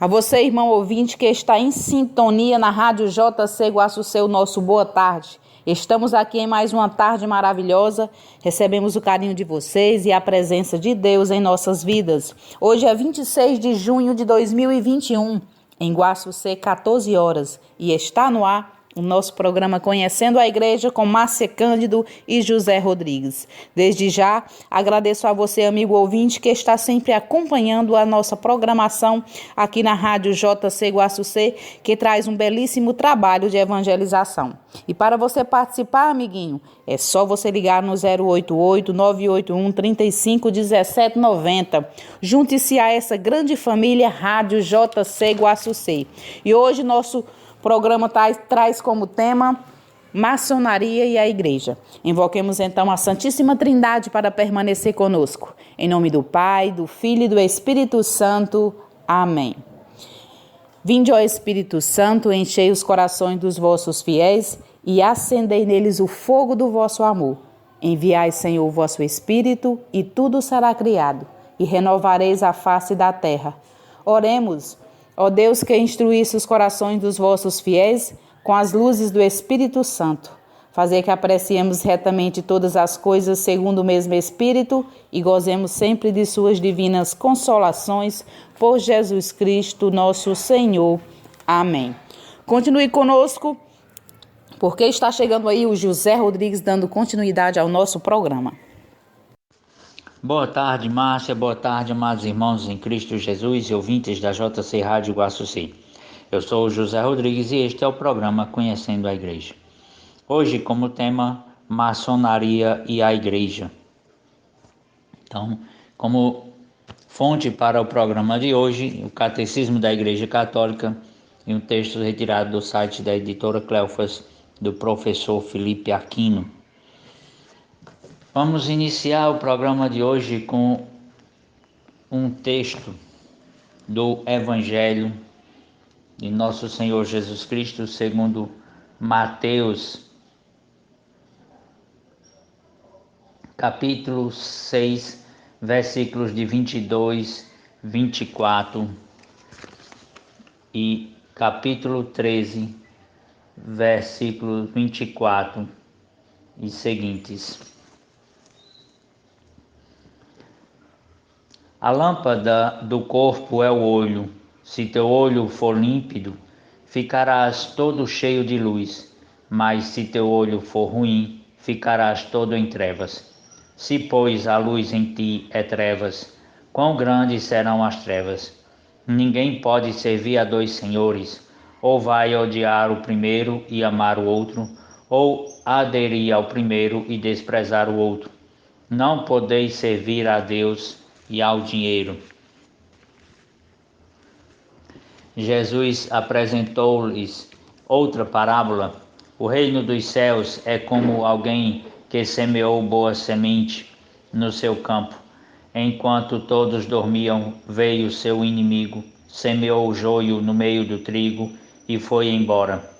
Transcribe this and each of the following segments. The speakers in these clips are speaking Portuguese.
A você, irmão ouvinte, que está em sintonia na Rádio JC Guaçucê, o nosso boa tarde. Estamos aqui em mais uma tarde maravilhosa, recebemos o carinho de vocês e a presença de Deus em nossas vidas. Hoje é 26 de junho de 2021, em Guaçucê, 14 horas, e está no ar o nosso programa Conhecendo a Igreja com Márcia Cândido e José Rodrigues. Desde já, agradeço a você, amigo ouvinte, que está sempre acompanhando a nossa programação aqui na Rádio JC Guaçucê, que traz um belíssimo trabalho de evangelização. E para você participar, amiguinho, é só você ligar no 088-981-351790. Junte-se a essa grande família Rádio JC Guaçucê. E hoje nosso programa traz como tema maçonaria e a igreja. Invoquemos então a Santíssima Trindade para permanecer conosco. Em nome do Pai, do Filho e do Espírito Santo. Amém. Vinde, ó Espírito Santo, enchei os corações dos vossos fiéis e acendei neles o fogo do vosso amor. Enviai, Senhor, o vosso Espírito, e tudo será criado, e renovareis a face da terra. Oremos. Ó Deus, que instruísse os corações dos vossos fiéis com as luzes do Espírito Santo, fazer que apreciemos retamente todas as coisas segundo o mesmo Espírito e gozemos sempre de suas divinas consolações, por Jesus Cristo, nosso Senhor. Amém. Continue conosco, porque está chegando aí o José Rodrigues dando continuidade ao nosso programa. Boa tarde, Márcia. Boa tarde, amados irmãos em Cristo Jesus e ouvintes da JC Rádio Guaçucê. Eu sou o José Rodrigues e este é o programa Conhecendo a Igreja. Hoje, como tema, maçonaria e a igreja. Então, como fonte para o programa de hoje, o Catecismo da Igreja Católica e um texto retirado do site da editora Cleofas, do professor Felipe Aquino. Vamos iniciar o programa de hoje com um texto do Evangelho de Nosso Senhor Jesus Cristo, segundo Mateus, capítulo 6, versículos de 22, 24 e capítulo 13, versículos 24 e seguintes. A lâmpada do corpo é o olho. Se teu olho for límpido, ficarás todo cheio de luz. Mas se teu olho for ruim, ficarás todo em trevas. Se, pois, a luz em ti é trevas, quão grandes serão as trevas? Ninguém pode servir a dois senhores, ou vai odiar o primeiro e amar o outro, ou aderir ao primeiro e desprezar o outro. Não podeis servir a Deus e ao dinheiro. Jesus apresentou-lhes outra parábola. O reino dos céus é como alguém que semeou boa semente no seu campo. Enquanto todos dormiam, veio seu inimigo, semeou o joio no meio do trigo e foi embora.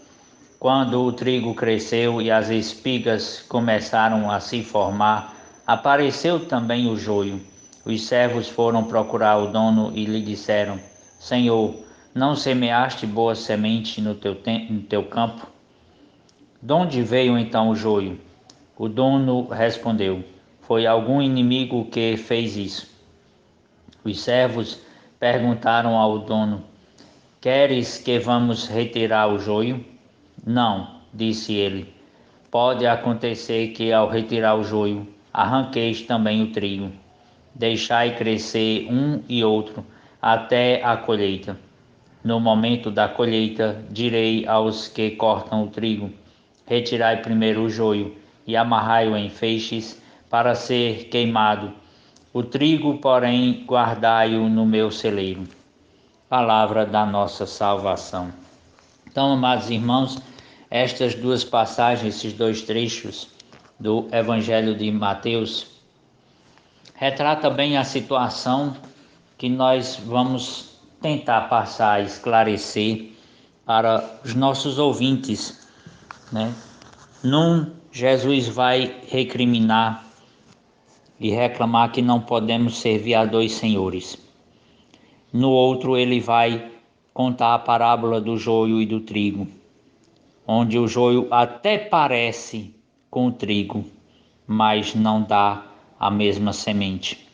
Quando o trigo cresceu e as espigas começaram a se formar, apareceu também o joio. Os servos foram procurar o dono e lhe disseram: Senhor, não semeaste boa semente no teu campo? De onde veio então o joio? O dono respondeu: Foi algum inimigo que fez isso. Os servos perguntaram ao dono: Queres que vamos retirar o joio? Não, disse ele. Pode acontecer que ao retirar o joio, arranqueis também o trigo. Deixai crescer um e outro até a colheita. No momento da colheita, direi aos que cortam o trigo: retirai primeiro o joio e amarrai-o em feixes para ser queimado. O trigo, porém, guardai-o no meu celeiro. Palavra da nossa salvação. Então, amados irmãos, estas duas passagens, esses dois trechos do Evangelho de Mateus, retrata bem a situação que nós vamos tentar passar, esclarecer para os nossos ouvintes, né? Jesus vai recriminar e reclamar que não podemos servir a dois senhores. No outro, ele vai contar a parábola do joio e do trigo, onde o joio até parece com o trigo, mas não dá a mesma semente.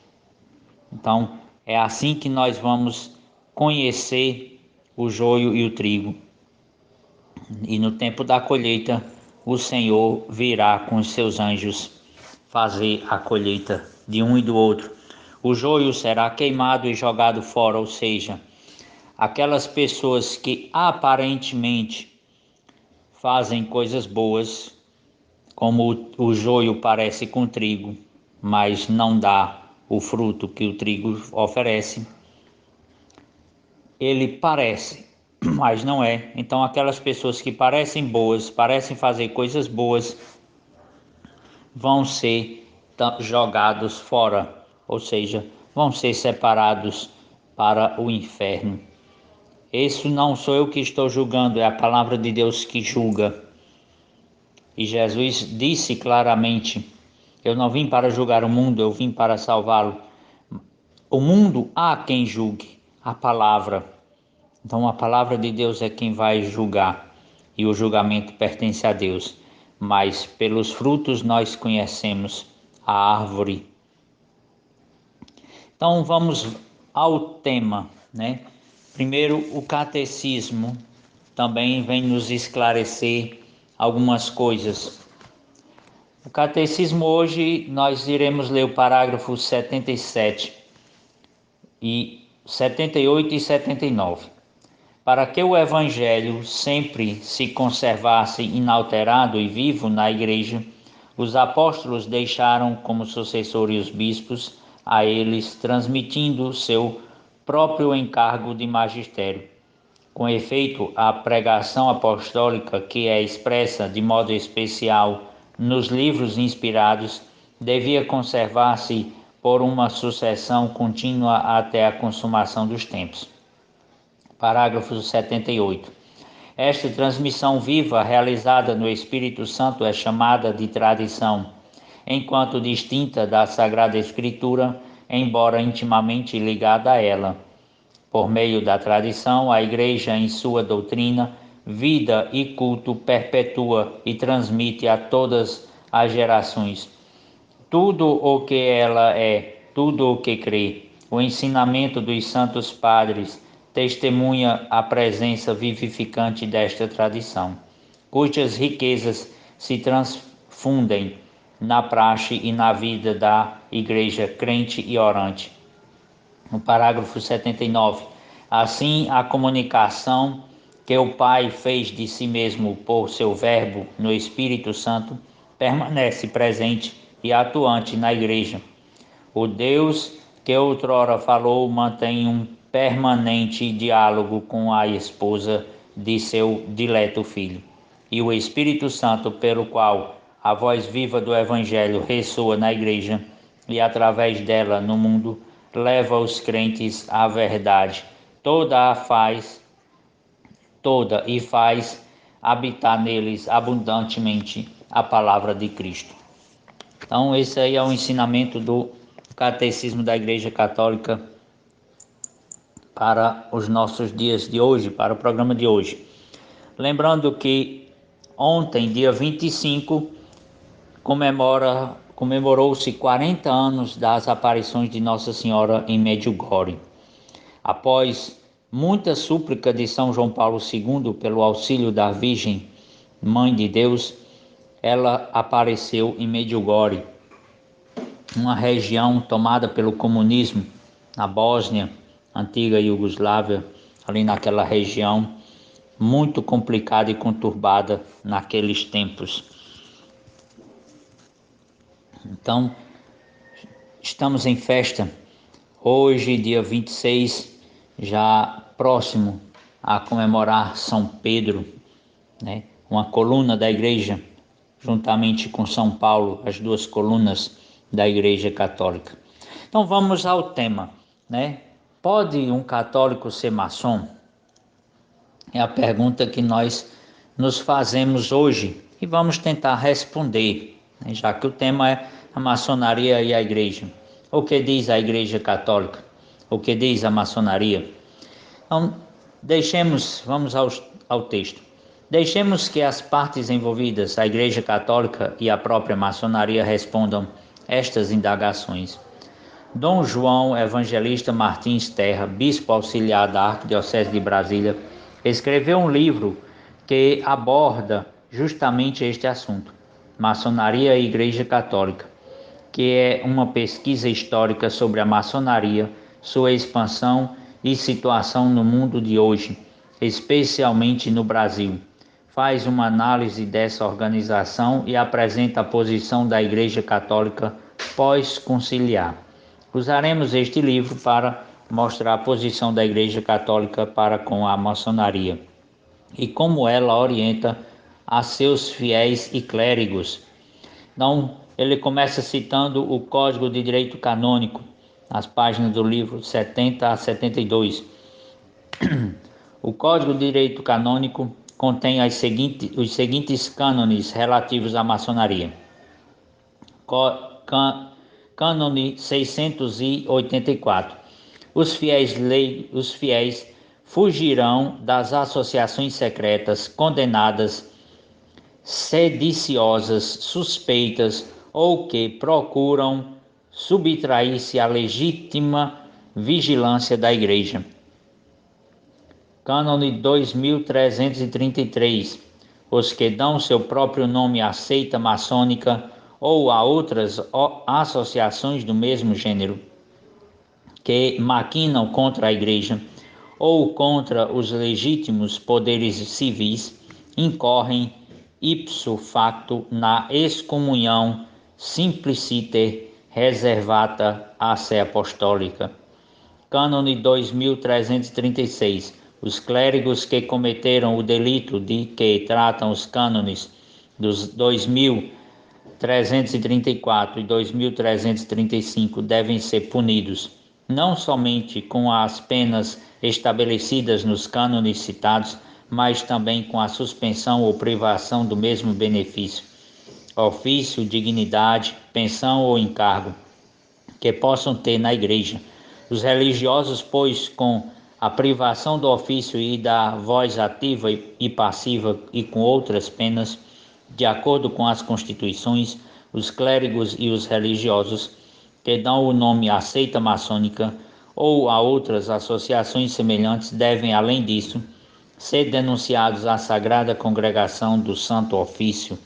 Então, é assim que nós vamos conhecer o joio e o trigo. E no tempo da colheita, o Senhor virá com os seus anjos fazer a colheita de um e do outro. O joio será queimado e jogado fora, ou seja, aquelas pessoas que aparentemente fazem coisas boas, como o joio parece com o trigo, mas não dá o fruto que o trigo oferece. Ele parece, mas não é. Então aquelas pessoas que parecem boas, parecem fazer coisas boas, vão ser jogados fora, ou seja, vão ser separados para o inferno. Isso não sou eu que estou julgando, é a palavra de Deus que julga. E Jesus disse claramente: eu não vim para julgar o mundo, eu vim para salvá-lo. O mundo há quem julgue a palavra. Então a palavra de Deus é quem vai julgar, e o julgamento pertence a Deus. Mas pelos frutos nós conhecemos a árvore. Então vamos ao tema, né? Primeiro, o catecismo também vem nos esclarecer algumas coisas. O catecismo hoje nós iremos ler o parágrafo 77 e 78 e 79. Para que o Evangelho sempre se conservasse inalterado e vivo na Igreja, os apóstolos deixaram como sucessores os bispos, a eles transmitindo seu próprio encargo de magistério. Com efeito, a pregação apostólica, que é expressa de modo especial nos livros inspirados, devia conservar-se por uma sucessão contínua até a consumação dos tempos. Parágrafo 78. Esta transmissão viva realizada no Espírito Santo é chamada de tradição, enquanto distinta da Sagrada Escritura, embora intimamente ligada a ela. Por meio da tradição, a Igreja, em sua doutrina, vida e culto, perpetua e transmite a todas as gerações tudo o que ela é, tudo o que crê. O ensinamento dos santos padres testemunha a presença vivificante desta tradição, cujas riquezas se transfundem na praxe e na vida da Igreja crente e orante. No parágrafo 79, assim a comunicação que o Pai fez de si mesmo por seu Verbo no Espírito Santo permanece presente e atuante na Igreja. O Deus que outrora falou mantém um permanente diálogo com a esposa de seu dileto Filho. E o Espírito Santo, pelo qual a voz viva do Evangelho ressoa na Igreja e através dela no mundo, leva os crentes à verdade, toda e faz habitar neles abundantemente a palavra de Cristo. Então esse aí é o ensinamento do Catecismo da Igreja Católica para os nossos dias de hoje, para o programa de hoje. Lembrando que ontem, dia 25, comemorou-se 40 anos das aparições de Nossa Senhora em Medjugorje. Após muita súplica de São João Paulo II pelo auxílio da Virgem, Mãe de Deus, ela apareceu em Medjugorje, uma região tomada pelo comunismo na Bósnia, antiga Iugoslávia, ali naquela região muito complicada e conturbada naqueles tempos. Então, estamos em festa, hoje, dia 26, já próximo a comemorar São Pedro, né? Uma coluna da igreja, juntamente com São Paulo, as duas colunas da Igreja Católica. Então vamos ao tema, né? Pode um católico ser maçom? É a pergunta que nós nos fazemos hoje e vamos tentar responder, né? Já que o tema é a maçonaria e a igreja. O que diz a Igreja Católica? O que diz a maçonaria? Então, Vamos ao texto. Deixemos que as partes envolvidas, a Igreja Católica e a própria maçonaria, respondam estas indagações. Dom João Evangelista Martins Terra, bispo auxiliar da Arquidiocese de Brasília, escreveu um livro que aborda justamente este assunto, Maçonaria e Igreja Católica, que é uma pesquisa histórica sobre a maçonaria, sua expansão e situação no mundo de hoje, especialmente no Brasil. Faz uma análise dessa organização e apresenta a posição da Igreja Católica pós-conciliar. Usaremos este livro para mostrar a posição da Igreja Católica para com a maçonaria e como ela orienta a seus fiéis e clérigos. Então, ele começa citando o Código de Direito Canônico, nas páginas do livro 70 a 72. O Código de Direito Canônico contém os seguintes cânones relativos à maçonaria. Cânone 684. Os fiéis fugirão das associações secretas, condenadas, sediciosas, suspeitas ou que procuram subtrair-se à legítima vigilância da Igreja. Cânone 2333. Os que dão seu próprio nome à seita maçônica ou a outras associações do mesmo gênero, que maquinam contra a Igreja ou contra os legítimos poderes civis, incorrem ipso facto na excomunhão simpliciter reservata a sé apostólica. Cânone 2336. Os clérigos que cometeram o delito de que tratam os cânones dos 2334 e 2335 devem ser punidos, não somente com as penas estabelecidas nos cânones citados, mas também com a suspensão ou privação do mesmo benefício, ofício, dignidade, pensão ou encargo que possam ter na Igreja. Os religiosos, pois, com a privação do ofício e da voz ativa e passiva e com outras penas, de acordo com as constituições, os clérigos e os religiosos que dão o nome à seita maçônica ou a outras associações semelhantes devem, além disso, ser denunciados à Sagrada Congregação do Santo Ofício.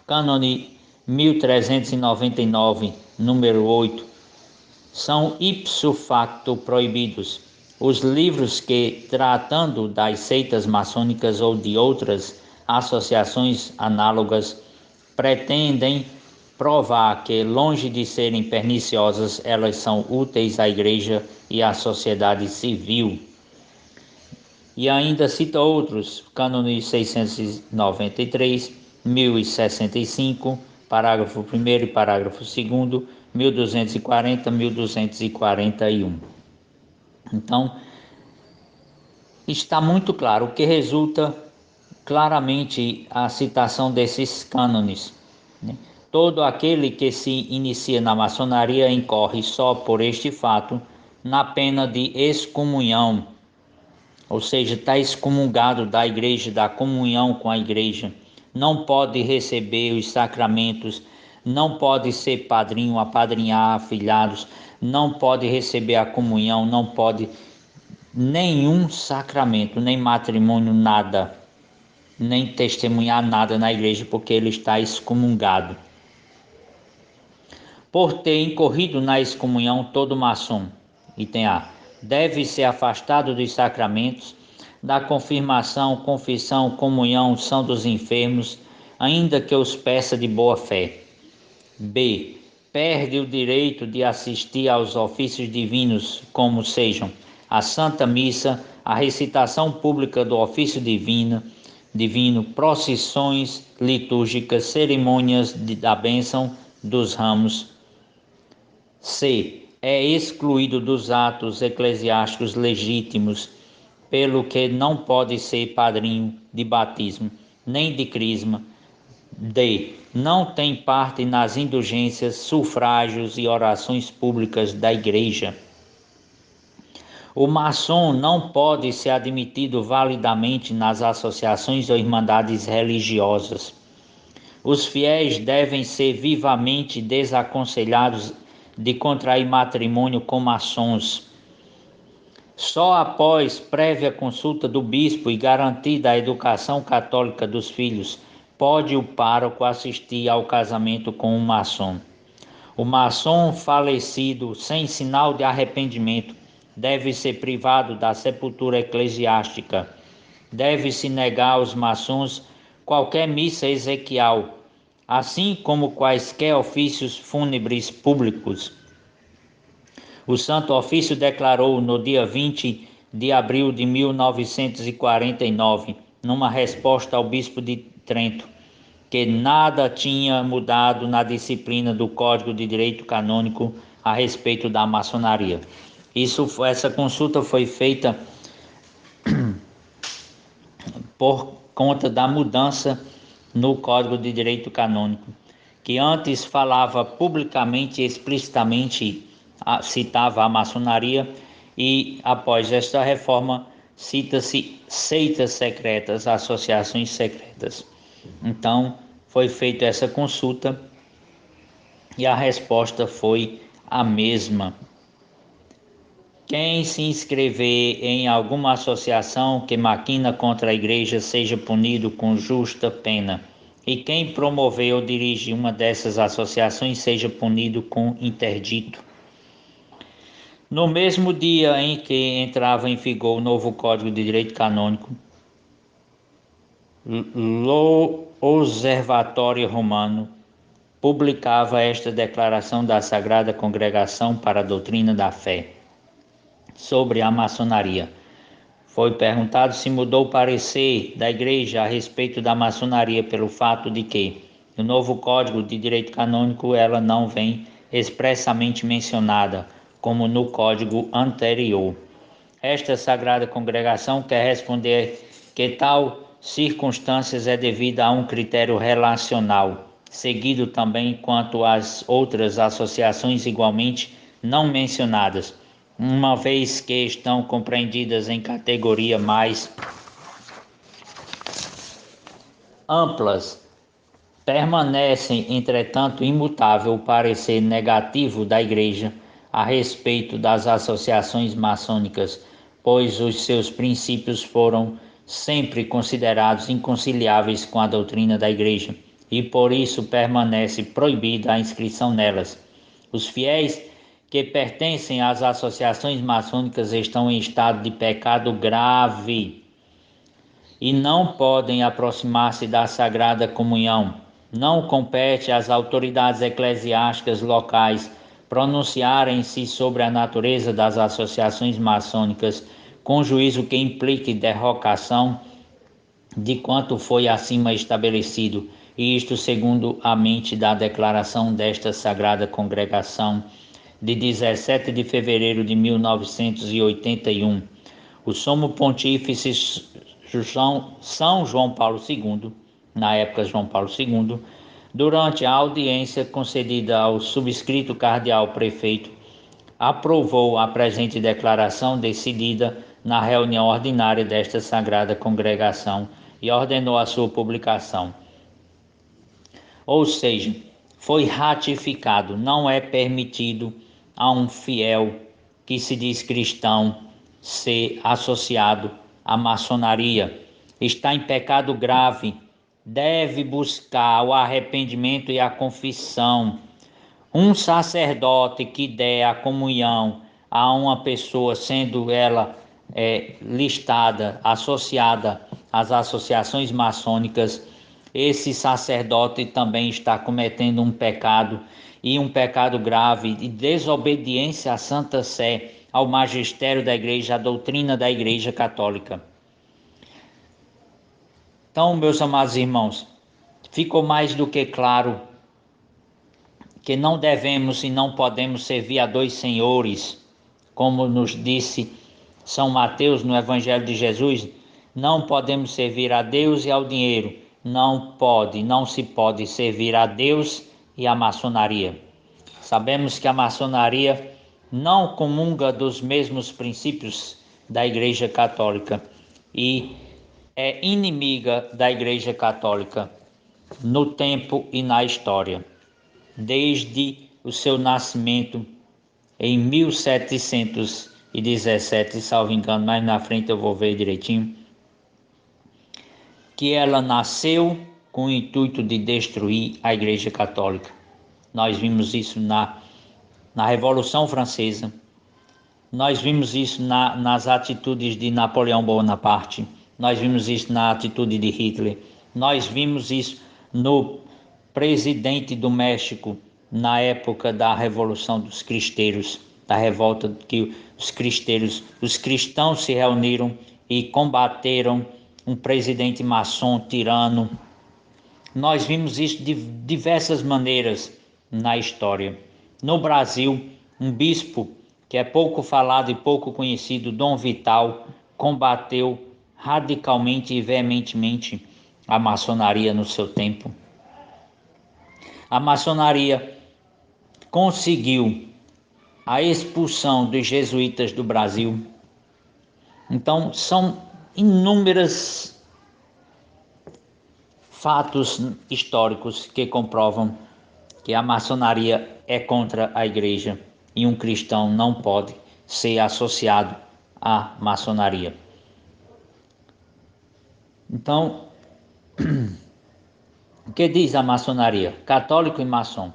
Cânone 1399, número 8. São ipso facto proibidos os livros que, tratando das seitas maçônicas ou de outras associações análogas, pretendem provar que, longe de serem perniciosas, elas são úteis à Igreja e à sociedade civil. E ainda cita outros, cânone 693, 1065, parágrafo 1º e parágrafo 2º, 1240, 1241. Então, está muito claro o que resulta claramente a citação desses cânones, né? Todo aquele que se inicia na maçonaria incorre só por este fato na pena de excomunhão, ou seja, está excomungado da Igreja, da comunhão com a Igreja, não pode receber os sacramentos, não pode ser padrinho, apadrinhar afilhados, não pode receber a comunhão, não pode nenhum sacramento, nem matrimônio, nada, nem testemunhar nada na igreja, porque ele está excomungado. Por ter incorrido na excomunhão, todo maçom, item A, deve ser afastado dos sacramentos, da confirmação, confissão, comunhão, unção dos enfermos, ainda que os peça de boa fé. B. Perde o direito de assistir aos ofícios divinos, como sejam a Santa Missa, a recitação pública do ofício divino, procissões litúrgicas, cerimônias da bênção dos ramos. C. É excluído dos atos eclesiásticos legítimos, pelo que não pode ser padrinho de batismo, nem de crisma. D. Não tem parte nas indulgências, sufrágios e orações públicas da Igreja. O maçom não pode ser admitido validamente nas associações ou irmandades religiosas. Os fiéis devem ser vivamente desaconselhados de contrair matrimônio com maçons. Só após prévia consulta do bispo e garantida a educação católica dos filhos, pode o pároco assistir ao casamento com um maçom. O maçom falecido sem sinal de arrependimento deve ser privado da sepultura eclesiástica. Deve-se negar aos maçons qualquer missa exequial, assim como quaisquer ofícios fúnebres públicos. O Santo Ofício declarou no dia 20 de abril de 1949, numa resposta ao bispo de Trento, que nada tinha mudado na disciplina do Código de Direito Canônico a respeito da maçonaria. Essa consulta foi feita por conta da mudança no Código de Direito Canônico, que antes falava publicamente e explicitamente, citava a maçonaria, e após esta reforma cita-se seitas secretas, associações secretas. Então foi feita essa consulta e a resposta foi a mesma. Quem se inscrever em alguma associação que maquina contra a igreja seja punido com justa pena, e quem promover ou dirige uma dessas associações seja punido com interdito. No mesmo dia em que entrava em vigor o novo Código de Direito Canônico, o Observatório Romano publicava esta declaração da Sagrada Congregação para a Doutrina da Fé sobre a maçonaria. Foi perguntado se mudou o parecer da Igreja a respeito da maçonaria pelo fato de que, no novo Código de Direito Canônico, ela não vem expressamente mencionada, como no Código anterior. Esta Sagrada Congregação quer responder que tal circunstâncias é devida a um critério relacional, seguido também quanto às outras associações igualmente não mencionadas, uma vez que estão compreendidas em categoria mais amplas. Permanece, entretanto, imutável o parecer negativo da Igreja a respeito das associações maçônicas, pois os seus princípios foram sempre considerados inconciliáveis com a doutrina da Igreja, e por isso permanece proibida a inscrição nelas. Os fiéis que pertencem às associações maçônicas estão em estado de pecado grave e não podem aproximar-se da Sagrada Comunhão. Não compete às autoridades eclesiásticas locais pronunciarem-se sobre a natureza das associações maçônicas, com juízo que implique derrocação de quanto foi acima estabelecido, e isto segundo a mente da declaração desta Sagrada Congregação de 17 de fevereiro de 1981. O Sumo Pontífice São João Paulo II, na época João Paulo II, durante a audiência concedida ao subscrito cardeal prefeito, aprovou a presente declaração decidida na reunião ordinária desta Sagrada Congregação e ordenou a sua publicação. Ou seja, foi ratificado, não é permitido a um fiel que se diz cristão ser associado à maçonaria. Está em pecado grave, deve buscar o arrependimento e a confissão. Um sacerdote que der a comunhão a uma pessoa, sendo ela listada, associada às associações maçônicas, esse sacerdote também está cometendo um pecado, e um pecado grave de desobediência à Santa Sé, ao magistério da Igreja, à doutrina da Igreja Católica. Então, meus amados irmãos, ficou mais do que claro que não devemos e não podemos servir a dois senhores, como nos disse São Mateus no Evangelho de Jesus. Não podemos servir a Deus e ao dinheiro. Não se pode servir a Deus e à maçonaria. Sabemos que a maçonaria não comunga dos mesmos princípios da Igreja Católica e é inimiga da Igreja Católica no tempo e na história, desde o seu nascimento em 1717, salvo engano, mais na frente eu vou ver direitinho, que ela nasceu com o intuito de destruir a Igreja Católica. Nós vimos isso na Revolução Francesa, nós vimos isso nas atitudes de Napoleão Bonaparte, nós vimos isso na atitude de Hitler, nós vimos isso no presidente do México, na época da Revolução dos Cristeiros, da revolta que os cristãos se reuniram e combateram um presidente maçom tirano. Nós vimos isso de diversas maneiras na história. No Brasil, um bispo que é pouco falado e pouco conhecido, Dom Vital, combateu radicalmente e veementemente a maçonaria no seu tempo. A maçonaria conseguiu a expulsão dos jesuítas do Brasil. Então, são inúmeros fatos históricos que comprovam que a maçonaria é contra a igreja e um cristão não pode ser associado à maçonaria. Então, o que diz a maçonaria? Católico e maçom.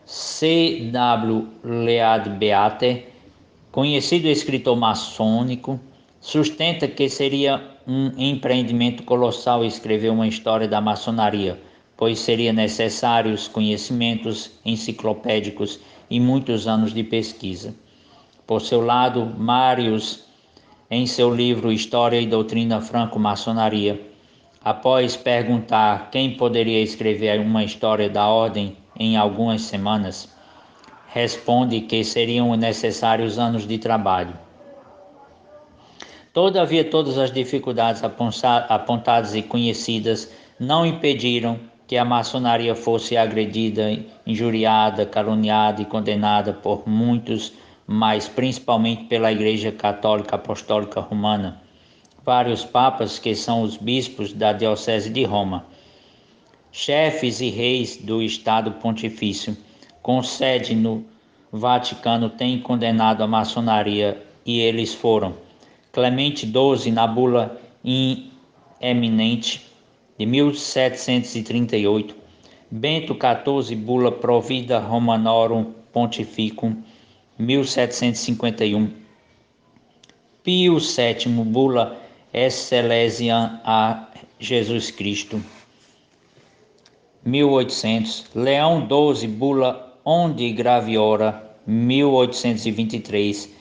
C.W. Lead Beater, conhecido escritor maçônico, sustenta que seria um empreendimento colossal escrever uma história da maçonaria, pois seria necessários conhecimentos enciclopédicos e muitos anos de pesquisa. Por seu lado, Marius, em seu livro História e Doutrina Franco-Maçonaria, após perguntar quem poderia escrever uma história da ordem em algumas semanas, responde que seriam necessários anos de trabalho. Todavia, todas as dificuldades apontadas e conhecidas não impediram que a maçonaria fosse agredida, injuriada, caluniada e condenada por muitos, mas principalmente pela Igreja Católica Apostólica Romana. Vários papas, que são os bispos da Diocese de Roma, chefes e reis do Estado Pontifício, com sede no Vaticano, têm condenado a maçonaria e eles foram Clemente XII, na bula in eminente de 1738, Bento XIV, bula Provida Romanorum Pontificum, 1751, Pio VII, bula Excelesiam a Jesus Cristo, 1800, Leão XII, bula Onde Graviora, 1823,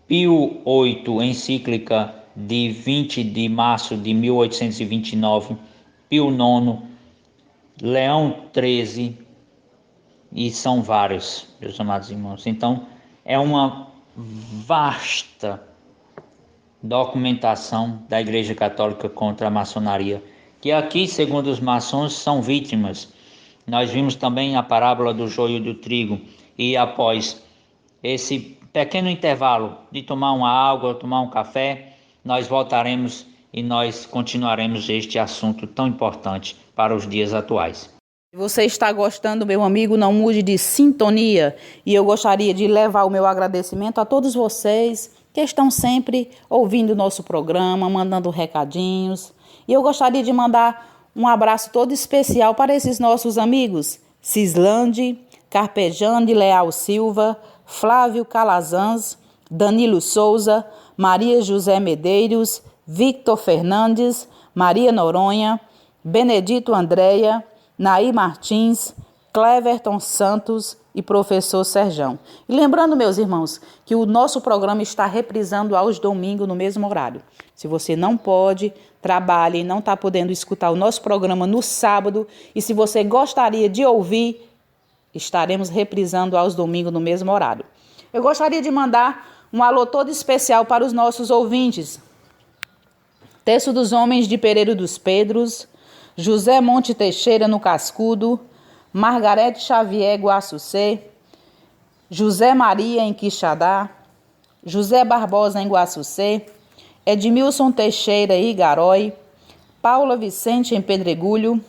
Pio VIII, encíclica de 20 de março de 1829, Pio IX, Leão XIII, e são vários, meus amados irmãos. Então, é uma vasta documentação da Igreja Católica contra a maçonaria, que aqui, segundo os maçons, são vítimas. Nós vimos também a parábola do joio e do trigo, e após esse pequeno intervalo de tomar uma água, tomar um café, nós voltaremos e nós continuaremos este assunto tão importante para os dias atuais. Se você está gostando, meu amigo, não mude de sintonia. E eu gostaria de levar o meu agradecimento a todos vocês que estão sempre ouvindo o nosso programa, mandando recadinhos. E eu gostaria de mandar um abraço todo especial para esses nossos amigos: Cislande, Carpejane Leal Silva, Flávio Calazans, Danilo Souza, Maria José Medeiros, Victor Fernandes, Maria Noronha, Benedito Andréia, Naí Martins, Cleverton Santos e professor Serjão. E lembrando, meus irmãos, que o nosso programa está reprisando aos domingos no mesmo horário. Se você não pode, trabalhe e não está podendo escutar o nosso programa no sábado, e se você gostaria de ouvir, estaremos reprisando aos domingos no mesmo horário. Eu gostaria de mandar um alô todo especial para os nossos ouvintes: Terço dos Homens de Pereiro dos Pedros, José Monte Teixeira no Cascudo, Margarete Xavier Guaçucê, José Maria em Quixadá, José Barbosa em Guaçucê, Edmilson Teixeira em Igarói, Paula Vicente em Pedregulho,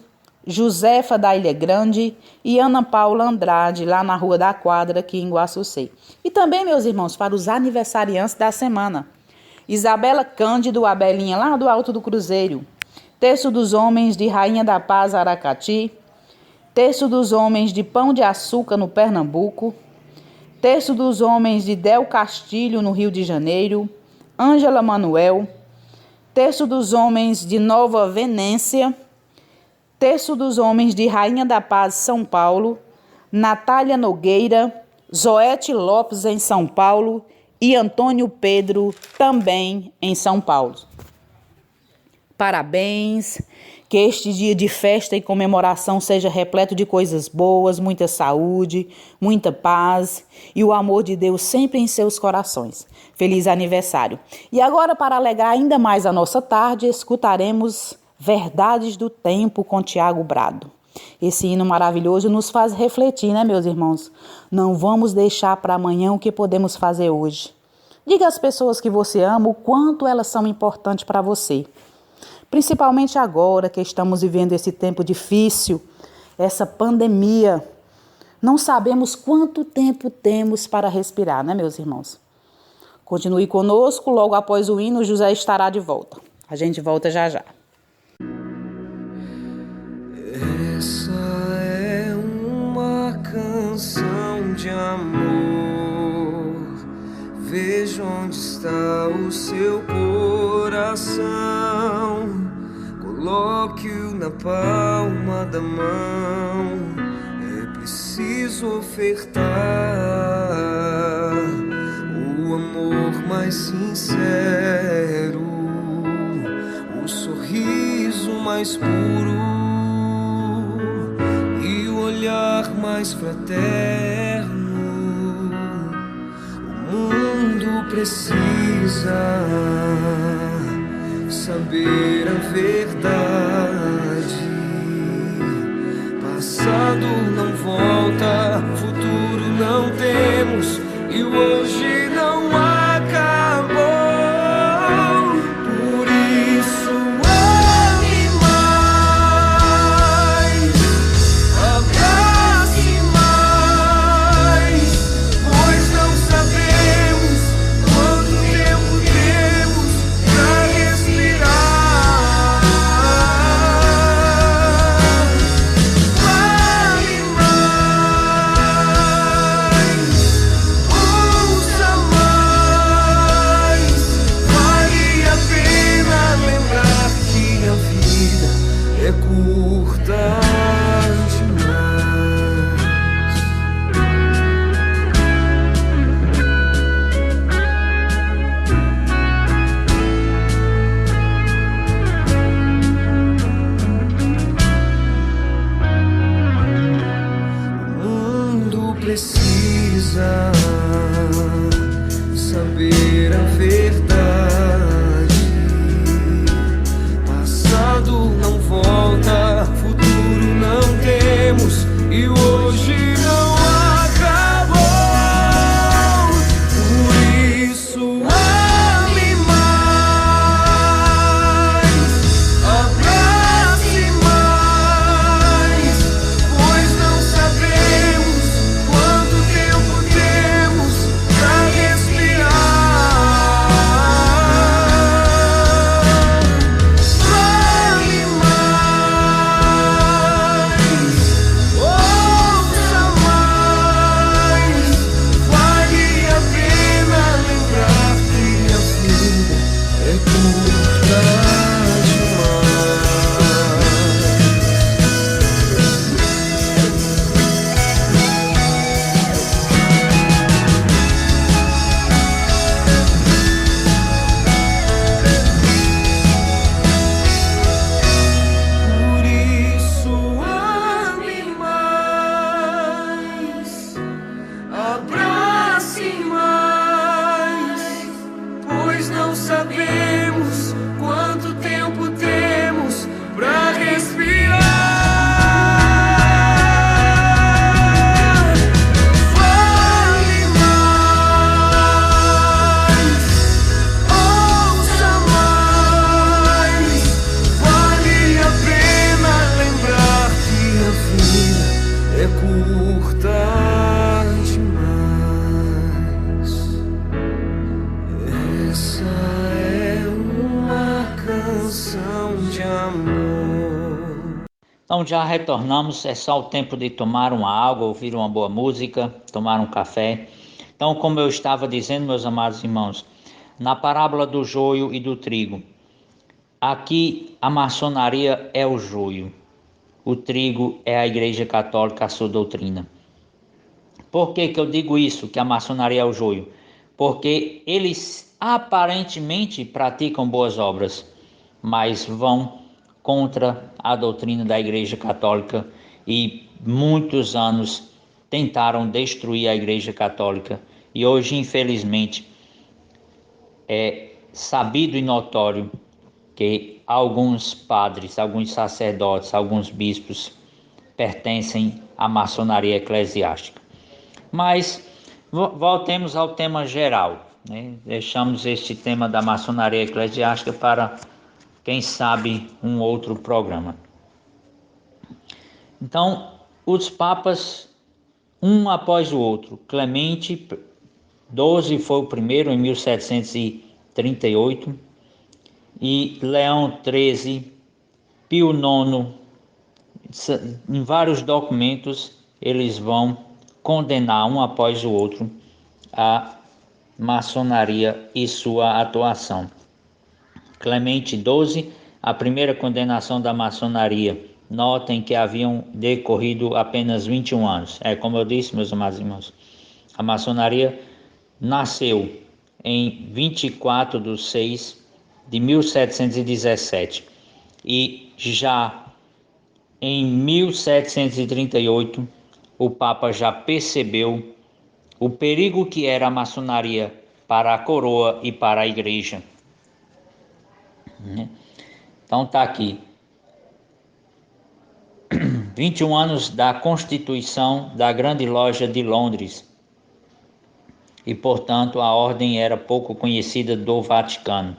Josefa da Ilha Grande e Ana Paula Andrade, lá na Rua da Quadra, aqui em Guaçucê. E também, meus irmãos, para os aniversariantes da semana. Isabela Cândido Abelinha, lá do Alto do Cruzeiro. Terço dos Homens de Rainha da Paz, Aracati. Terço dos Homens de Pão de Açúcar, no Pernambuco. Terço dos Homens de Del Castilho, no Rio de Janeiro. Ângela Manuel. Terço dos Homens de Nova Venência. Terço dos Homens de Rainha da Paz, São Paulo, Natália Nogueira, Zoete Lopes em São Paulo e Antônio Pedro também em São Paulo. Parabéns, que este dia de festa e comemoração seja repleto de coisas boas, muita saúde, muita paz e o amor de Deus sempre em seus corações. Feliz aniversário. E agora, para alegrar ainda mais a nossa tarde, escutaremos Verdades do Tempo com Tiago Brado. Esse hino maravilhoso nos faz refletir, né, meus irmãos? Não vamos deixar para amanhã o que podemos fazer hoje. Diga às pessoas que você ama o quanto elas são importantes para você. Principalmente agora que estamos vivendo esse tempo difícil, essa pandemia. Não sabemos quanto tempo temos para respirar, né, meus irmãos? Continue conosco, logo após o hino, José estará de volta. A gente volta já já. Essa é uma canção de amor. Veja onde está o seu coração. Coloque-o na palma da mão. É preciso ofertar o amor mais sincero, o sorriso mais puro, olhar mais fraterno. O mundo precisa saber a verdade. Passado não volta, futuro não temos e o hoje não acabou. Por isso ame mais, abrace mais, pois não sabemos quanto tempo temos pra respirar. Ame mais, ouça mais. Então já retornamos, é só o tempo de tomar uma água, ouvir uma boa música, tomar um café. Então, como eu estava dizendo, meus amados irmãos, na parábola do joio e do trigo, aqui a maçonaria é o joio, o trigo é a Igreja Católica, a sua doutrina. Por que que eu digo isso, que a maçonaria é o joio? Porque eles aparentemente praticam boas obras, mas vão contra a doutrina da Igreja Católica e muitos anos tentaram destruir a Igreja Católica e hoje, infelizmente, é sabido e notório que alguns padres, alguns sacerdotes, alguns bispos pertencem à maçonaria eclesiástica. Mas voltemos ao tema geral, né? Deixamos este tema da maçonaria eclesiástica para, quem sabe, um outro programa. Então, os papas, um após o outro, Clemente XII foi o primeiro em 1738 e Leão XIII, Pio IX, em vários documentos eles vão condenar um após o outro a maçonaria e sua atuação. Clemente XII, a primeira condenação da maçonaria. Notem que haviam decorrido apenas 21 anos. Como eu disse, meus amados irmãos, a maçonaria nasceu em 24 de 6 de 1717 e já em 1738 o Papa já percebeu o perigo que era a maçonaria para a coroa e para a igreja. Então está aqui, 21 anos da Constituição da Grande Loja de Londres, e portanto a ordem era pouco conhecida do Vaticano.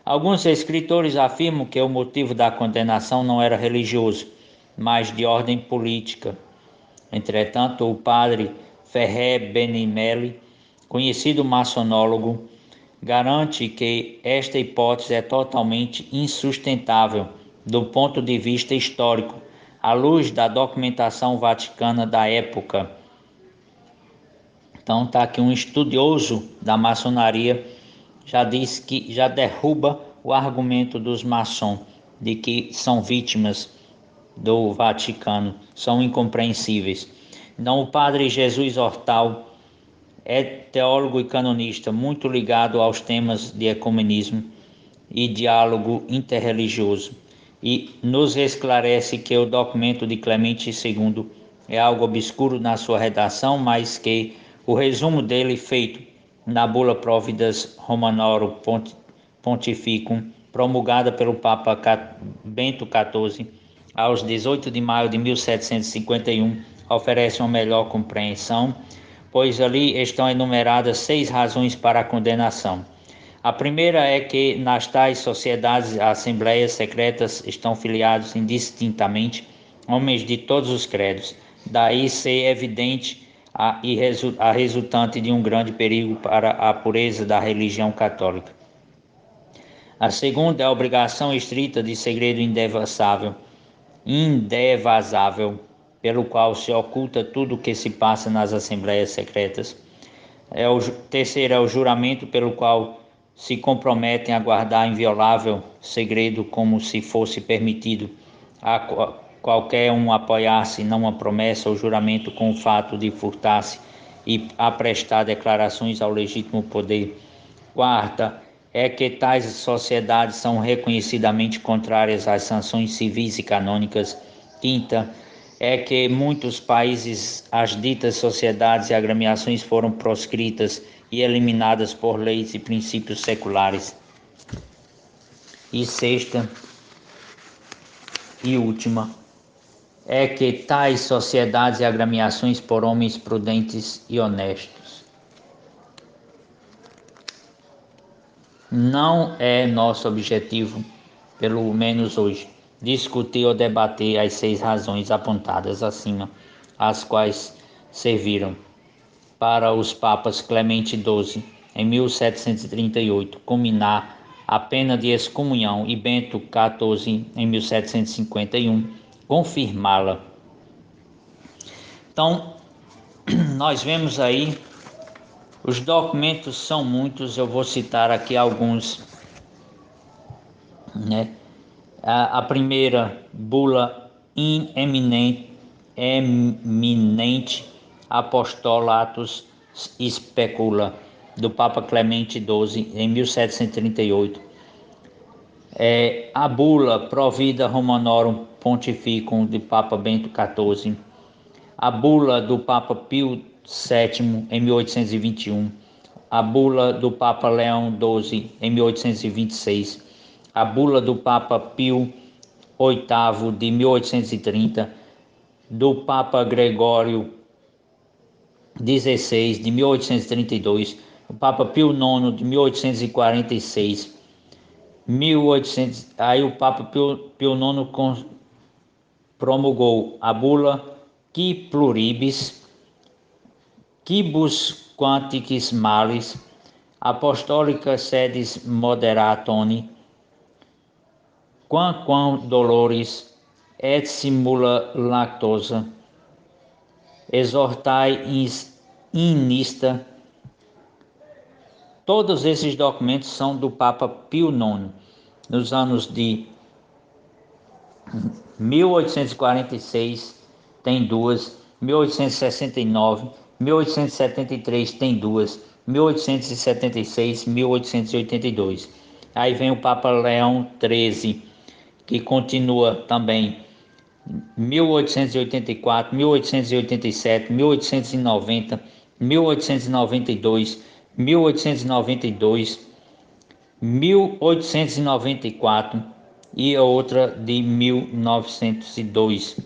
Alguns escritores afirmam que o motivo da condenação não era religioso, mas de ordem política. Entretanto, o padre Ferré Benimelli, conhecido maçonólogo, garante que esta hipótese é totalmente insustentável do ponto de vista histórico, à luz da documentação vaticana da época. Então está aqui um estudioso da maçonaria, já diz que já derruba o argumento dos maçons de que são vítimas do Vaticano, são incompreensíveis. Então o padre Jesus Hortal é teólogo e canonista muito ligado aos temas de ecumenismo e diálogo interreligioso e nos esclarece que o documento de Clemente II é algo obscuro na sua redação, mas que o resumo dele feito na bula Providas Romanorum Pontificum, promulgada pelo Papa Bento XIV aos 18 de maio de 1751, oferece uma melhor compreensão, pois ali estão enumeradas 6 razões para a condenação. A primeira é que nas tais sociedades, assembleias secretas estão filiados indistintamente homens de todos os credos, daí ser evidente a resultante de um grande perigo para a pureza da religião católica. A segunda é a obrigação estrita de segredo indevasável, pelo qual se oculta tudo o que se passa nas assembleias secretas. Terceiro é o juramento pelo qual se comprometem a guardar inviolável segredo, como se fosse permitido a qualquer um apoiar-se numa promessa ou juramento com o fato de furtar-se e a prestar declarações ao legítimo poder. Quarta é que tais sociedades são reconhecidamente contrárias às sanções civis e canônicas. Quinta é que em muitos países as ditas sociedades e agremiações foram proscritas e eliminadas por leis e princípios seculares. E sexta e última é que tais sociedades e agremiações por homens prudentes e honestos. Não é nosso objetivo, pelo menos hoje, discutir ou debater as 6 razões apontadas acima, as quais serviram para os papas Clemente XII, em 1738, culminar a pena de excomunhão e Bento XIV, em 1751, confirmá-la. Então, nós vemos aí, os documentos são muitos, eu vou citar aqui alguns, né? A primeira, bula eminente apostolatus specula, do Papa Clemente XII, em 1738. A bula Provida Romanorum Pontificum, de Papa Bento XIV. A bula do Papa Pio VII, em 1821. A bula do Papa Leão XII, em 1826. A bula do Papa Pio VIII, de 1830. Do Papa Gregório XVI, de 1832. O Papa Pio IX, de 1846. 1800, aí o Papa Pio IX promulgou a bula Qui Pluribus Quibus Quanticis Malis Apostolica Sedis Moderatoni Quam Dolores et Simula Lactosa Exhortai Inista. Todos esses documentos são do Papa Pio IX, nos anos de 1846 tem duas, 1869, 1873 tem duas, 1876, 1882. Aí vem o Papa Leão XIII, que continua também 1884, 1887, 1890, 1892, 1892, 1894 e a outra de 1902.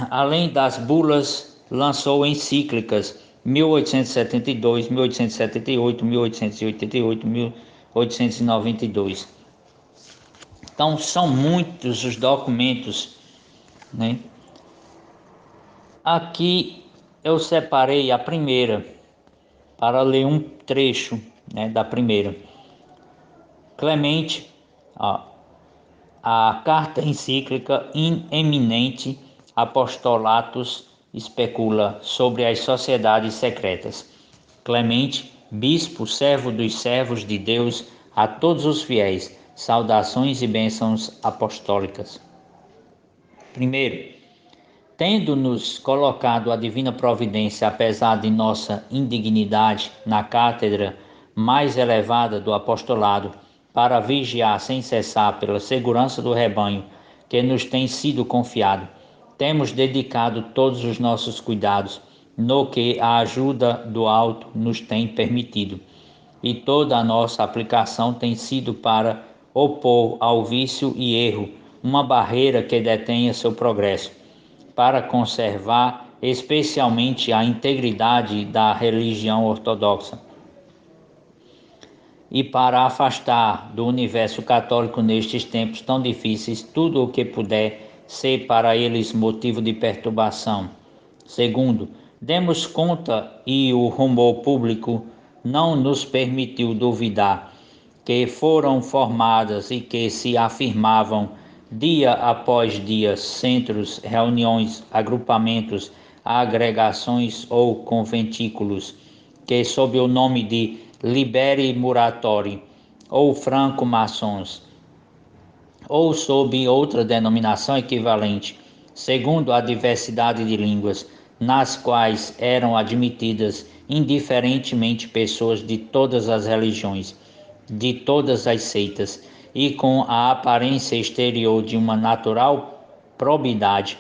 Além das bulas, lançou encíclicas 1872, 1878, 1888, 1892. Então são muitos os documentos, né? Aqui eu separei a primeira para ler um trecho, né, da primeira. Clemente, a carta encíclica in eminente apostolatus specula sobre as sociedades secretas. Clemente, bispo, servo dos servos de Deus, a todos os fiéis, saudações e bênçãos apostólicas. Primeiro, tendo-nos colocado a divina providência, apesar de nossa indignidade, na cátedra mais elevada do apostolado, para vigiar sem cessar pela segurança do rebanho que nos tem sido confiado, temos dedicado todos os nossos cuidados no que a ajuda do alto nos tem permitido, e toda a nossa aplicação tem sido para opor ao vício e erro uma barreira que detenha seu progresso, para conservar especialmente a integridade da religião ortodoxa e para afastar do universo católico nestes tempos tão difíceis tudo o que puder ser para eles motivo de perturbação. Segundo, demos conta e o rumor público não nos permitiu duvidar que foram formadas e que se afirmavam dia após dia centros, reuniões, agrupamentos, agregações ou conventículos que sob o nome de Liberi Muratori ou franco-maçons, ou sob outra denominação equivalente, segundo a diversidade de línguas, nas quais eram admitidas indiferentemente pessoas de todas as religiões, de todas as seitas, e com a aparência exterior de uma natural probidade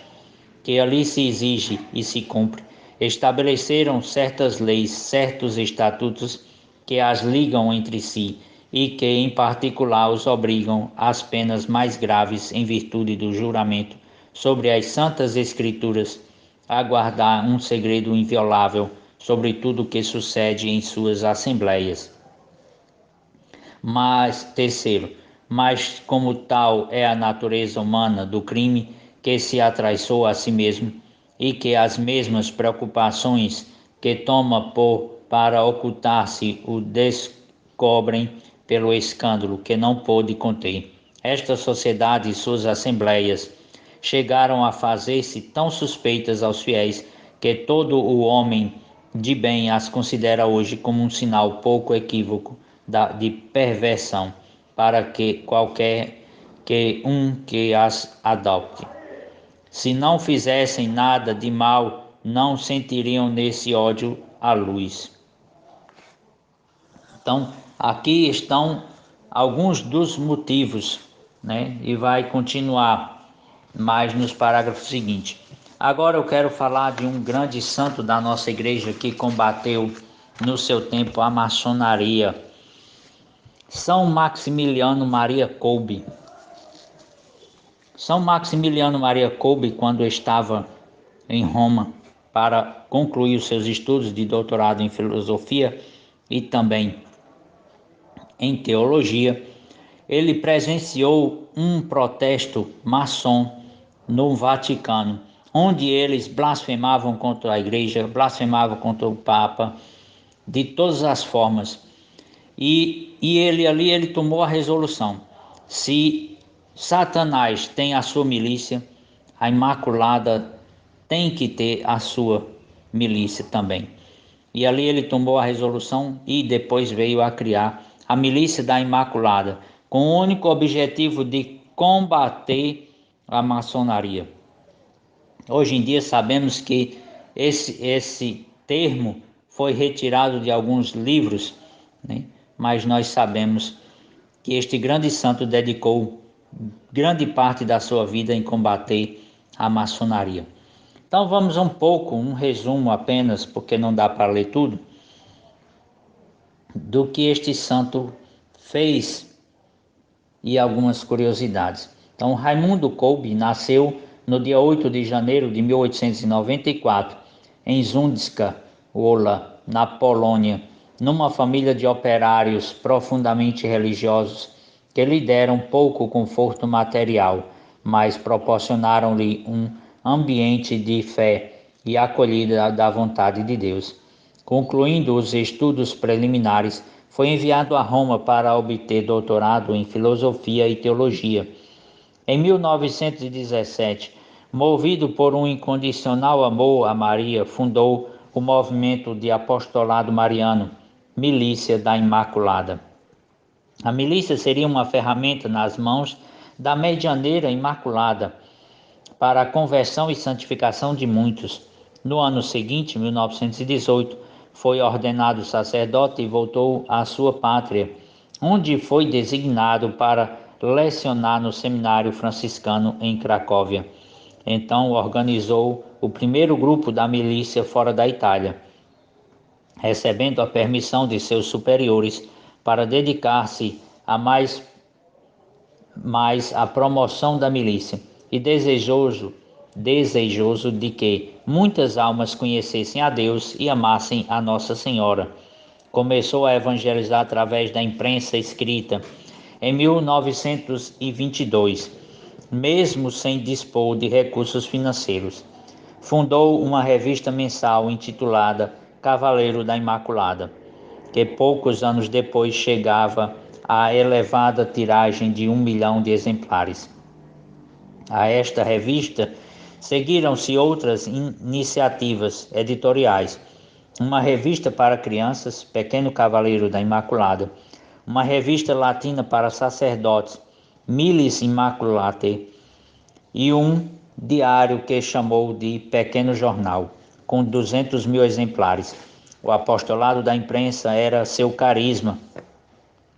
que ali se exige e se cumpre, estabeleceram certas leis, certos estatutos que as ligam entre si e que, em particular, os obrigam às penas mais graves em virtude do juramento sobre as Santas Escrituras, a guardar um segredo inviolável sobre tudo o que sucede em suas assembleias. Mas, terceiro, mas como tal é a natureza humana do crime que se atraiçoa a si mesmo e que as mesmas preocupações que toma para ocultar-se o descobrem pelo escândalo que não pôde conter. esta sociedade e suas assembleias chegaram a fazer-se tão suspeitas aos fiéis que todo o homem de bem as considera hoje como um sinal pouco equívoco de perversão para que qualquer que as adopte. Se não fizessem nada de mal, não sentiriam nesse ódio a luz. Então, aqui estão alguns dos motivos, né? E vai continuar mais nos parágrafos seguintes. Agora eu quero falar de um grande santo da nossa igreja que combateu no seu tempo a maçonaria. São Maximiliano Maria Kolbe. São Maximiliano Maria Kolbe, quando estava em Roma para concluir os seus estudos de doutorado em filosofia e também em teologia, ele presenciou um protesto maçom no Vaticano, onde eles blasfemavam contra a igreja, blasfemavam contra o Papa, de todas as formas. E ele tomou a resolução: se Satanás tem a sua milícia, a Imaculada tem que ter a sua milícia também. E ali ele tomou a resolução e depois veio a criar a milícia da Imaculada, com o único objetivo de combater a maçonaria. Hoje em dia sabemos que esse termo foi retirado de alguns livros, né? Mas nós sabemos que este grande santo dedicou grande parte da sua vida em combater a maçonaria. Então vamos um resumo apenas, porque não dá para ler tudo, do que este santo fez e algumas curiosidades. Então, Raimundo Kolbe nasceu no dia 8 de janeiro de 1894, em Zundska Wola, na Polônia, numa família de operários profundamente religiosos que lhe deram pouco conforto material, mas proporcionaram-lhe um ambiente de fé e acolhida da vontade de Deus. Concluindo os estudos preliminares, foi enviado a Roma para obter doutorado em filosofia e teologia. Em 1917, movido por um incondicional amor a Maria, fundou o movimento de apostolado mariano, Milícia da Imaculada. A milícia seria uma ferramenta nas mãos da medianeira Imaculada para a conversão e santificação de muitos. No ano seguinte, 1918, foi ordenado sacerdote e voltou à sua pátria, onde foi designado para lecionar no seminário franciscano em Cracóvia. Então organizou o primeiro grupo da milícia fora da Itália, recebendo a permissão de seus superiores para dedicar-se a mais à promoção da milícia e desejoso de que muitas almas conhecessem a Deus e amassem a Nossa Senhora. Começou a evangelizar através da imprensa escrita. Em 1922, mesmo sem dispor de recursos financeiros, fundou uma revista mensal intitulada Cavaleiro da Imaculada, que poucos anos depois chegava à elevada tiragem de 1 milhão de exemplares. A esta revista seguiram-se outras iniciativas editoriais: uma revista para crianças, Pequeno Cavaleiro da Imaculada, uma revista latina para sacerdotes, Milis Immaculatae, e um diário que chamou de Pequeno Jornal, com 200 mil exemplares. O apostolado da imprensa era seu carisma.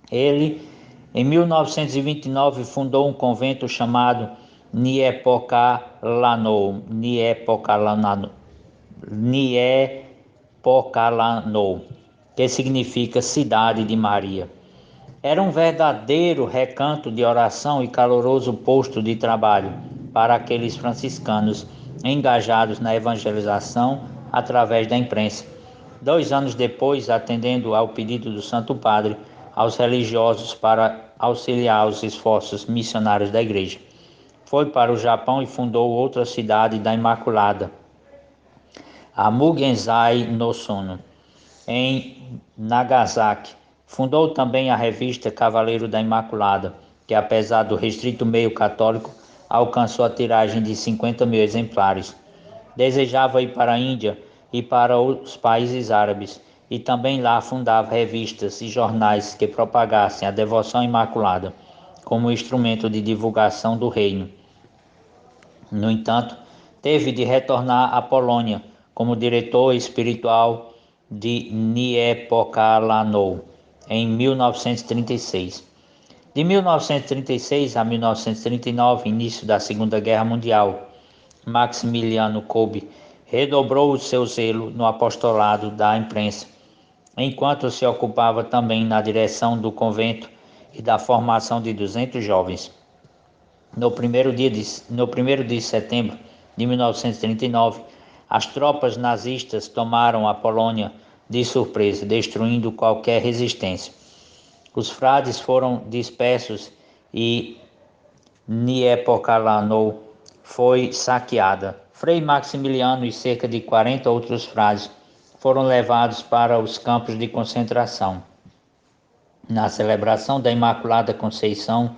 Ele, em 1929, fundou um convento chamado Niepokalanów, que significa Cidade de Maria. Era um verdadeiro recanto de oração e caloroso posto de trabalho para aqueles franciscanos engajados na evangelização através da imprensa. 2 anos depois, atendendo ao pedido do Santo Padre aos religiosos para auxiliar os esforços missionários da igreja, foi para o Japão e fundou outra cidade da Imaculada, a Mugenzai no Sono, em Nagasaki. Fundou também a revista Cavaleiro da Imaculada, que apesar do restrito meio católico, alcançou a tiragem de 50 mil exemplares. Desejava ir para a Índia e para os países árabes, e também lá fundava revistas e jornais que propagassem a devoção imaculada como instrumento de divulgação do reino. No entanto, teve de retornar à Polônia como diretor espiritual de Niepokalanów em 1936. De 1936 a 1939, início da Segunda Guerra Mundial, Maximiliano Kolbe redobrou o seu zelo no apostolado da imprensa, enquanto se ocupava também na direção do convento e da formação de 200 jovens. No primeiro de setembro de 1939, as tropas nazistas tomaram a Polônia de surpresa, destruindo qualquer resistência. Os frades foram dispersos e Niepokalanów foi saqueada. Frei Maximiliano e cerca de 40 outros frades foram levados para os campos de concentração. Na celebração da Imaculada Conceição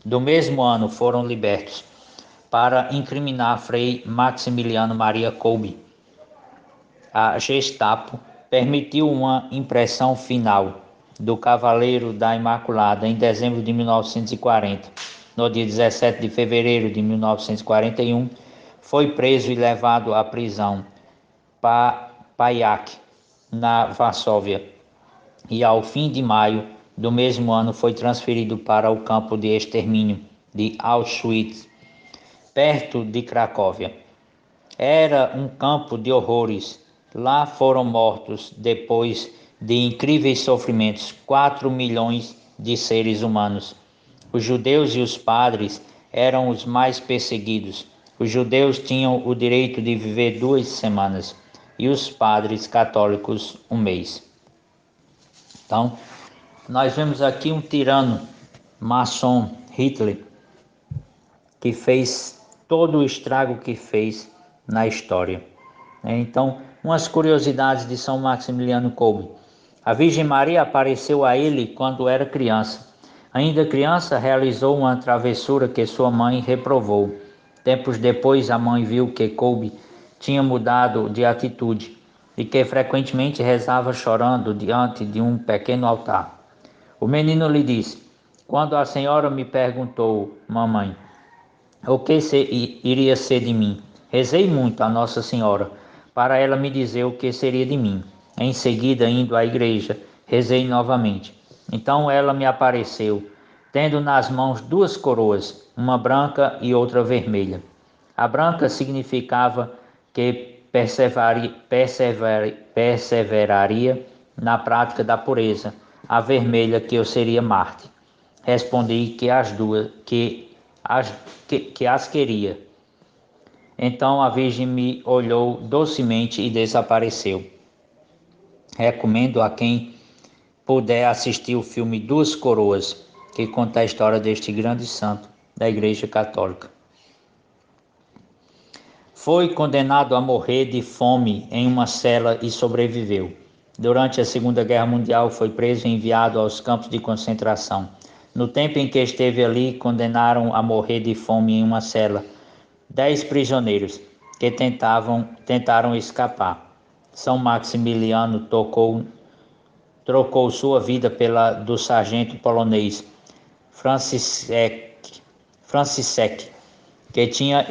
do mesmo ano foram libertos para incriminar Frei Maximiliano Maria Kolbe. A Gestapo permitiu uma impressão final do Cavaleiro da Imaculada em dezembro de 1940. No dia 17 de fevereiro de 1941, foi preso e levado à prisão Pajak, na Varsóvia, e ao fim de maio do mesmo ano foi transferido para o campo de extermínio de Auschwitz, perto de Cracóvia. Era um campo de horrores. Lá foram mortos, depois de incríveis sofrimentos, 4 milhões de seres humanos. Os judeus e os padres eram os mais perseguidos. Os judeus tinham o direito de viver 2 semanas e os padres católicos 1 mês. Então, nós vemos aqui um tirano maçom, Hitler, que fez todo o estrago que fez na história. Então, umas curiosidades de São Maximiliano Kolbe. A Virgem Maria apareceu a ele quando era criança. Ainda criança, realizou uma travessura que sua mãe reprovou. Tempos depois, a mãe viu que Kolbe tinha mudado de atitude e que frequentemente rezava chorando diante de um pequeno altar. O menino lhe disse: "Quando a senhora me perguntou, mamãe, o que iria ser de mim, rezei muito a Nossa Senhora para ela me dizer o que seria de mim. Em seguida, indo à igreja, rezei novamente. Então ela me apareceu, tendo nas mãos 2 coroas, uma branca e outra vermelha. A branca significava que perseveraria na prática da pureza, a vermelha que eu seria mártir. Respondi que as duas, que as queria. Então a Virgem me olhou docemente e desapareceu. Recomendo a quem puder assistir o filme 2 Coroas, que conta a história deste grande santo da Igreja Católica. Foi condenado a morrer de fome em uma cela e sobreviveu. Durante a Segunda Guerra Mundial foi preso e enviado aos campos de concentração. No tempo em que esteve ali, condenaram a morrer de fome em uma cela 10 prisioneiros que tentaram escapar. São Maximiliano trocou sua vida pela do sargento polonês Franciszek, que tinha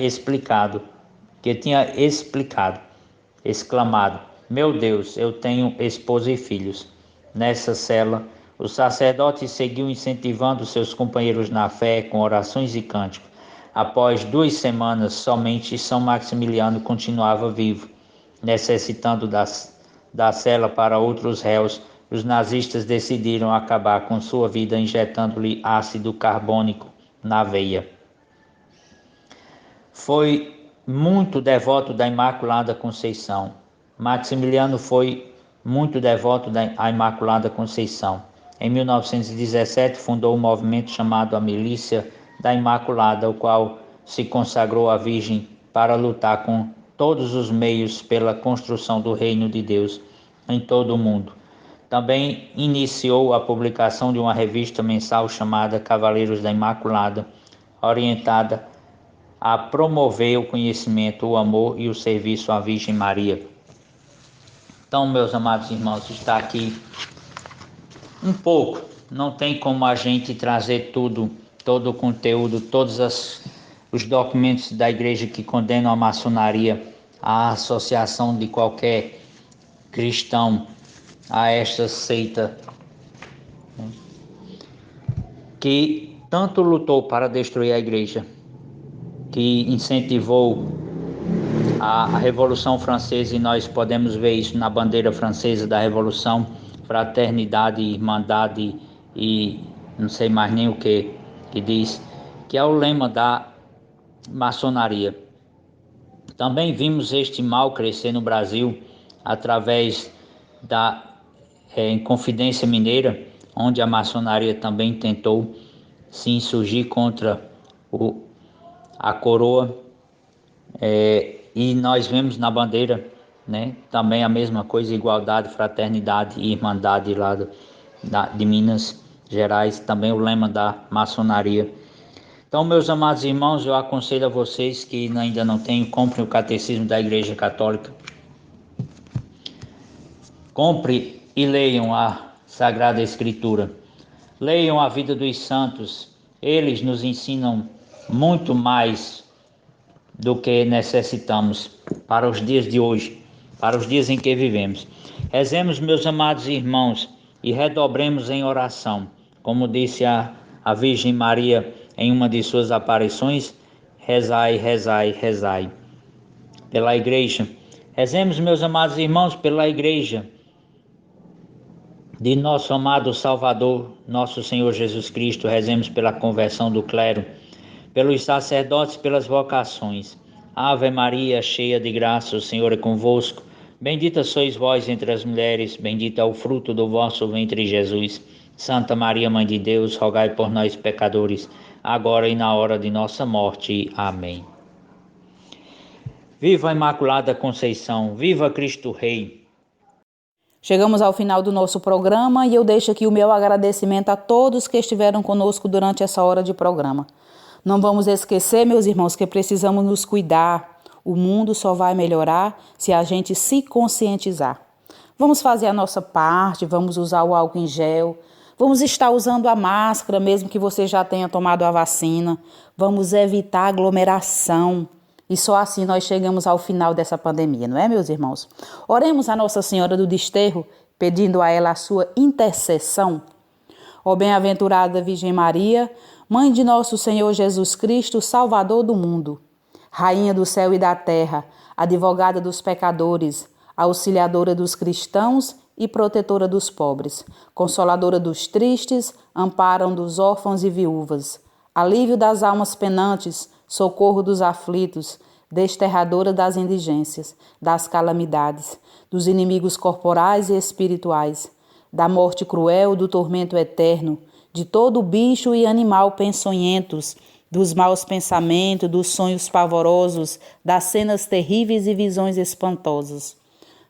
exclamado: "Meu Deus, eu tenho esposa e filhos." Nessa cela, o sacerdote seguiu incentivando seus companheiros na fé com orações e cânticos. Após 2 semanas, somente São Maximiliano continuava vivo. Necessitando da cela para outros réus, os nazistas decidiram acabar com sua vida injetando-lhe ácido carbônico na veia. Foi muito devoto da Imaculada Conceição. Maximiliano foi muito devoto da Imaculada Conceição. Em 1917, fundou um movimento chamado a Milícia da Imaculada, o qual se consagrou à Virgem para lutar com todos os meios pela construção do reino de Deus em todo o mundo. Também iniciou a publicação de uma revista mensal chamada Cavaleiros da Imaculada, orientada a promover o conhecimento, o amor e o serviço à Virgem Maria. Então, meus amados irmãos, está aqui um pouco. Não tem como a gente trazer tudo, todo o conteúdo, todos os documentos da igreja que condenam a maçonaria, a associação de qualquer cristão a esta seita que tanto lutou para destruir a igreja, que incentivou a Revolução Francesa, e nós podemos ver isso na bandeira francesa da Revolução: fraternidade, irmandade e não sei mais nem o que diz, que é o lema da maçonaria. Também vimos este mal crescer no Brasil através da Inconfidência Mineira, onde a maçonaria também tentou se insurgir contra a coroa, e nós vemos na bandeira, né, também a mesma coisa: igualdade, fraternidade e irmandade lá de Minas Gerais, também o lema da maçonaria. Então, meus amados irmãos, eu aconselho a vocês que ainda não têm, comprem o Catecismo da Igreja Católica, compre e leiam a Sagrada Escritura, leiam a vida dos santos. Eles nos ensinam muito mais do que necessitamos para os dias de hoje, para os dias em que vivemos. Rezemos, meus amados irmãos, e redobremos em oração. Como disse a Virgem Maria em uma de suas aparições: rezai, rezai, rezai. Pela igreja. Rezemos, meus amados irmãos, pela igreja de nosso amado Salvador, nosso Senhor Jesus Cristo. Rezemos pela conversão do clero, pelos sacerdotes, pelas vocações. Ave Maria, cheia de graça, o Senhor é convosco. Bendita sois vós entre as mulheres, bendito é o fruto do vosso ventre, Jesus. Santa Maria, Mãe de Deus, rogai por nós, pecadores, agora e na hora de nossa morte. Amém. Viva a Imaculada Conceição, viva Cristo Rei. Chegamos ao final do nosso programa e eu deixo aqui o meu agradecimento a todos que estiveram conosco durante essa hora de programa. Não vamos esquecer, meus irmãos, que precisamos nos cuidar. O mundo só vai melhorar se a gente se conscientizar. Vamos fazer a nossa parte, vamos usar o álcool em gel, vamos estar usando a máscara, mesmo que você já tenha tomado a vacina. Vamos evitar aglomeração. E só assim nós chegamos ao final dessa pandemia, não é, meus irmãos? Oremos a Nossa Senhora do Desterro, pedindo a ela a sua intercessão. Ó bem-aventurada Virgem Maria, Mãe de nosso Senhor Jesus Cristo, Salvador do mundo, Rainha do céu e da terra, advogada dos pecadores, auxiliadora dos cristãos e protetora dos pobres, consoladora dos tristes, amparo dos órfãos e viúvas, alívio das almas penantes, socorro dos aflitos, desterradora das indigências, das calamidades, dos inimigos corporais e espirituais, da morte cruel, do tormento eterno, de todo bicho e animal peçonhentos, dos maus pensamentos, dos sonhos pavorosos, das cenas terríveis e visões espantosas,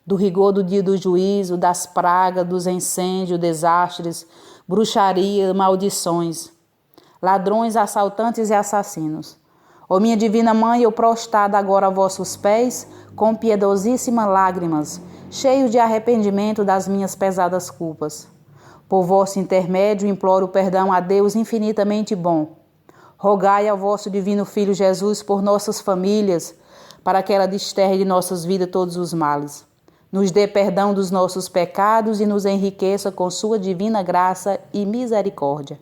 do rigor do dia do juízo, das pragas, dos incêndios, desastres, bruxaria, maldições, ladrões, assaltantes e assassinos. Ó minha divina Mãe, eu prostrada agora a vossos pés, com piedosíssimas lágrimas, cheio de arrependimento das minhas pesadas culpas. Por vosso intermédio imploro perdão a Deus infinitamente bom. Rogai ao vosso divino Filho Jesus por nossas famílias, para que ela desterre de nossas vidas todos os males. Nos dê perdão dos nossos pecados e nos enriqueça com sua divina graça e misericórdia.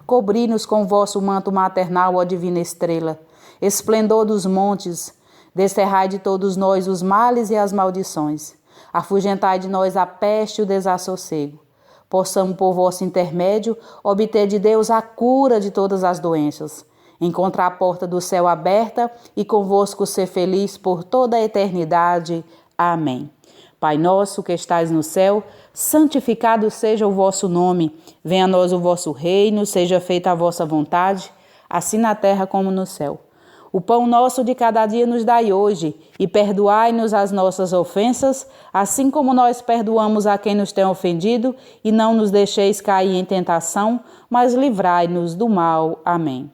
Cobri-nos com vosso manto maternal, ó divina estrela, esplendor dos montes, desterrai de todos nós os males e as maldições. Afugentai de nós a peste e o desassossego. Possamos, por vosso intermédio, obter de Deus a cura de todas as doenças, encontrar a porta do céu aberta e convosco ser feliz por toda a eternidade. Amém. Pai nosso que estais no céu, santificado seja o vosso nome. Venha a nós o vosso reino, seja feita a vossa vontade, assim na terra como no céu. O pão nosso de cada dia nos dai hoje, e perdoai-nos as nossas ofensas, assim como nós perdoamos a quem nos tem ofendido, e não nos deixeis cair em tentação, mas livrai-nos do mal. Amém.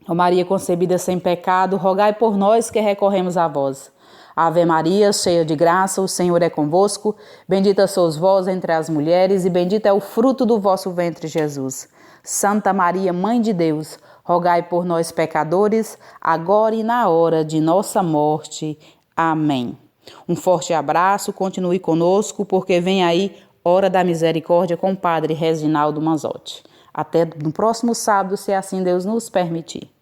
Ó Maria concebida sem pecado, rogai por nós que recorremos a vós. Ave Maria, cheia de graça, o Senhor é convosco. Bendita sois vós entre as mulheres, e bendito é o fruto do vosso ventre, Jesus. Santa Maria, Mãe de Deus, rogai por nós, pecadores, agora e na hora de nossa morte. Amém. Um forte abraço, continue conosco, porque vem aí Hora da Misericórdia com o Padre Reginaldo Manzotti. Até no próximo sábado, se assim Deus nos permitir.